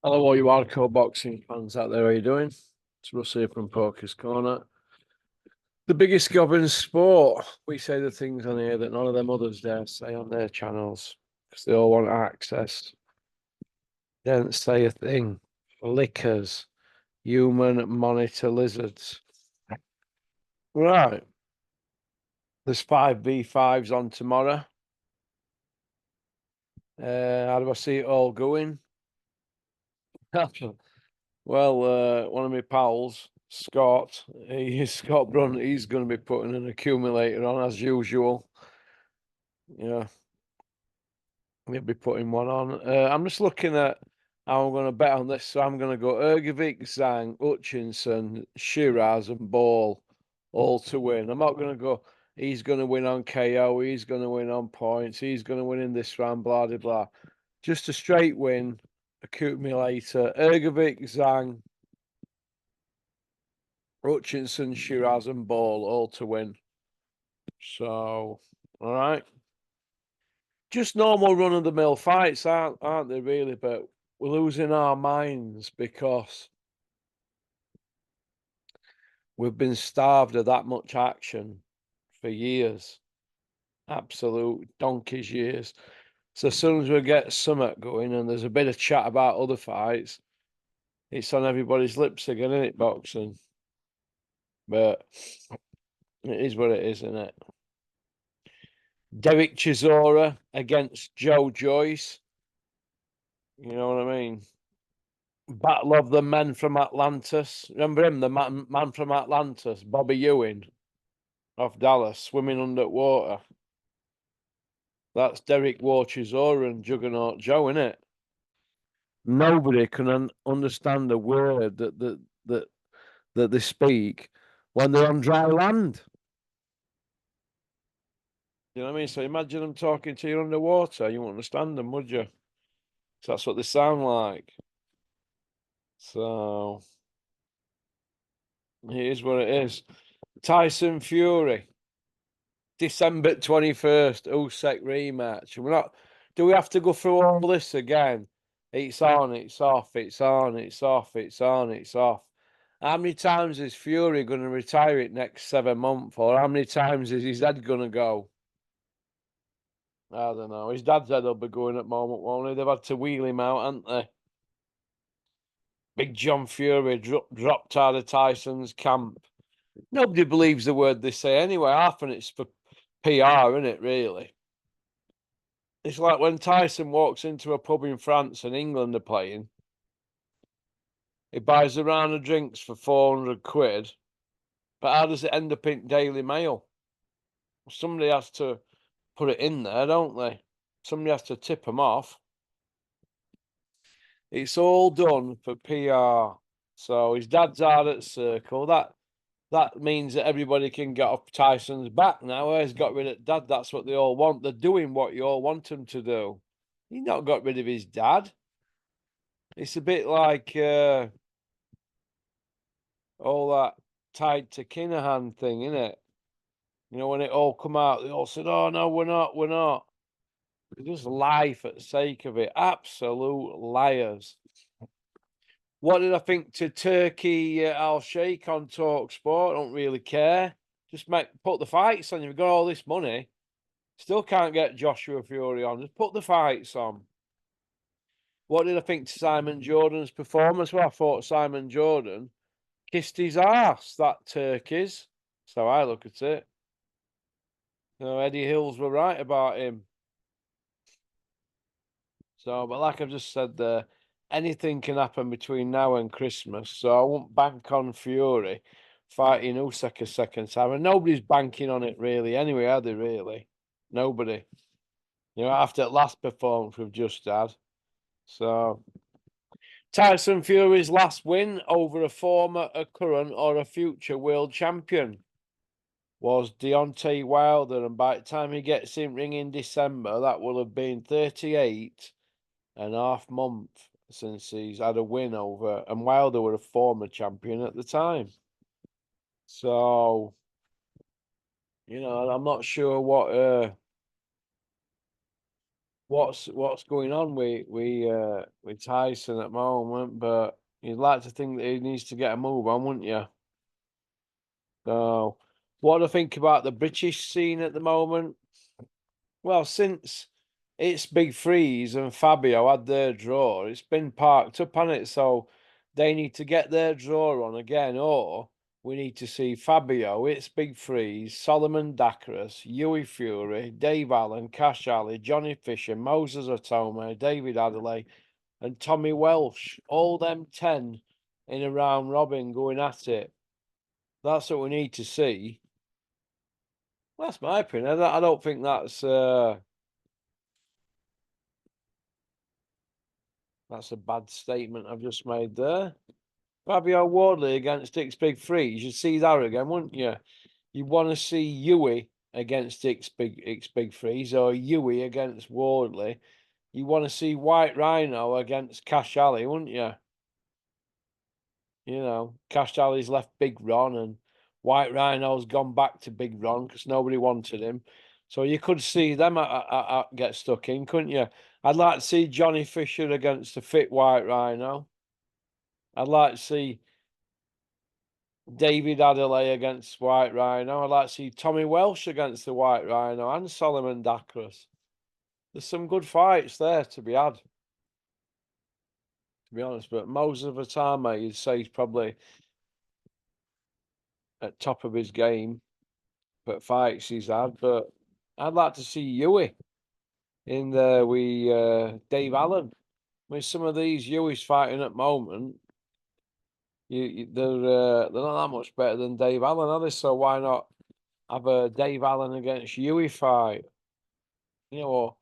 Hello, all you hardcore boxing fans out there. How you doing? It's Russ here from Poker's Corner. The biggest gob in sport. We say the things on here that none of them others dare say on their channels because they all want access. They don't say a thing. Lickers, human monitor lizards. Right. There's 5v5s on tomorrow. How do I see it all going? Well, one of my pals, Scott Brunt, he's going to be putting an accumulator on as usual. Yeah, he'll be putting one on. I'm just looking at how I'm going to bet on this. So I'm going to go Ergovic, Zhang, Hutchinson, Shiraz, and Ball all to win. I'm not going to go, he's going to win on KO, he's going to win on points, he's going to win in this round, blah, blah, blah. Just a straight win, accumulator. Ergovic, Zhang, Hutchinson, Shiraz, and Ball all to win. So, all right. Just normal run of the mill fights, aren't they, really? But we're losing our minds because we've been starved of that much action for years. Absolute donkey's years. So as soon as we get Summit going and there's a bit of chat about other fights, it's on everybody's lips again, isn't it, boxing? But it is what it is, isn't it? Derek Chisora against Joe Joyce. You know what I mean? Battle of the Men from Atlantis. Remember him, the man from Atlantis, Bobby Ewing off Dallas, swimming underwater. That's Derek Chisora and Juggernaut Joe, innit? Nobody can understand a word that they speak when they're on dry land. You know what I mean? So imagine them talking to you underwater. You won't understand them, would you? So that's what they sound like. So it is what it is. Tyson Fury, December 21st, Usyk rematch. We're not. Do we have to go through all this again? It's on, it's off, it's on, it's off, it's on, it's off. How many times is Fury going to retire it next 7 months? Or how many times is his head going to go? I don't know. His dad's head will be going at the moment, won't he? They've had to wheel him out, haven't they? Big John Fury dropped out of Tyson's camp. Nobody believes the word they say anyway. Often it's for PR, isn't it, really? It's like when Tyson walks into a pub in France and England are playing, he buys a round of drinks for 400 quid. But how does it end up in Daily Mail? Somebody has to put it in there, don't they? Somebody has to tip them off. It's all done for PR. So his dad's out at Circle. That means that everybody can get off Tyson's back now. He's got rid of dad. That's what they all want. They're doing what you all want them to do. He not got rid of his dad. It's a bit like all that tied to Kinahan thing, isn't it? You know, when it all come out, they all said, "Oh no, we're not." They just lie for the sake of it. Absolute liars. What did I think to Turkey Al Sheikh on Talk Sport? I don't really care. Just put the fights on. You've got all this money. Still can't get Joshua Fury on. Just put the fights on. What did I think to Simon Jordan's performance? Well, I thought Simon Jordan kissed his ass, that Turkeys. So I look at it. Eddie Hills were right about him. So, but like I've just said there, anything can happen between now and Christmas. So I won't bank on Fury fighting Usyk a second time. And nobody's banking on it really anyway, are they really? Nobody. After that last performance we've just had. So Tyson Fury's last win over a former, a current, or a future world champion was Deontay Wilder. And by the time he gets in ring in December, that will have been 38 and a half month since he's had a win over, and Wilder were a former champion at the time. So, I'm not sure what's going on with Tyson at the moment, but you'd like to think that he needs to get a move on, wouldn't you? So, what do I think about the British scene at the moment? Well, since it's Big Freeze and Fabio had their draw, it's been parked up on it, so they need to get their draw on again, or we need to see Fabio, it's Big Freeze, Solomon Dakaris, Hughie Fury, Dave Allen, Cash Ali, Johnny Fisher, Moses Otome, David Adelaide, and Tommy Welsh, all them 10 in a round robin going at it. That's what we need to see. That's my opinion. I don't think that's a bad statement I've just made there. Fabio Wardley against Dick's Big Freeze. You'd see that again, wouldn't you? You want to see Hughie against Dick's Big Freeze or Hughie against Wardley. You want to see White Rhino against Cash Ali, wouldn't you? You know, Cash Ali's left Big Ron and White Rhino's gone back to Big Ron because nobody wanted him. So you could see them get stuck in, couldn't you? I'd like to see Johnny Fisher against the fit White Rhino. I'd like to see David Adelaide against White Rhino. I'd like to see Tommy Welsh against the White Rhino and Solomon Dakaris. There's some good fights there to be had, to be honest. But Moses Vatame, you'd say he's probably at top of his game, but fights he's had. But I'd like to see Hughie in there with Dave Allen. I mean, some of these Hughie's fighting at the moment, they're not that much better than Dave Allen, are they? So why not have a Dave Allen against Hughie fight? You know, or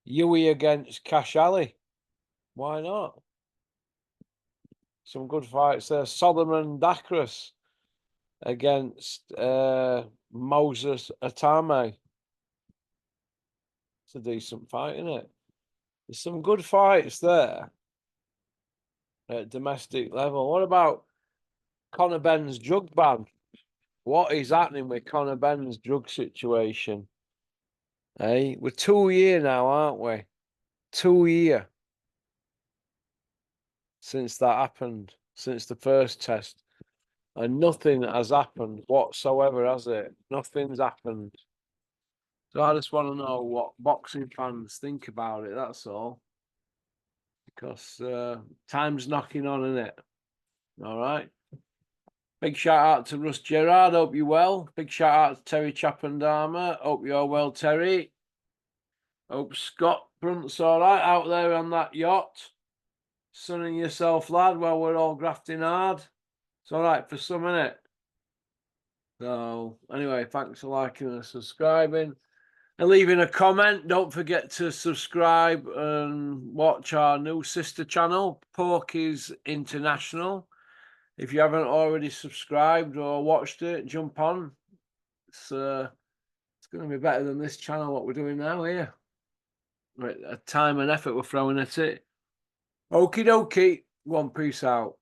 Hughie against Cash Ali. Why not? Some good fights there. Solomon Dakaris against Moses Atame. It's a decent fight, isn't it? There's some good fights there at domestic level. What about Conor Benn's drug ban? What is happening with Conor Benn's drug situation? Hey, we're 2 years now, aren't we? 2 years since that happened, since the first test. And nothing has happened whatsoever, has it? Nothing's happened. So I just want to know what boxing fans think about it, that's all. Because time's knocking on, isn't it? All right. Big shout out to Russ Gerard. Hope you're well. Big shout out to Terry Chappendama. Hope you're well, Terry. Hope Scott Brunt's all right out there on that yacht. Sunning yourself, lad, while we're all grafting hard. It's all right for some, innit? So, anyway, thanks for liking and subscribing. And leaving a comment. Don't forget to subscribe and watch our new sister channel, Porky's International. If you haven't already subscribed or watched it, jump on. It's going to be better than this channel, what we're doing now here. Right, a time and effort we're throwing at it. Okie dokie. One, peace out.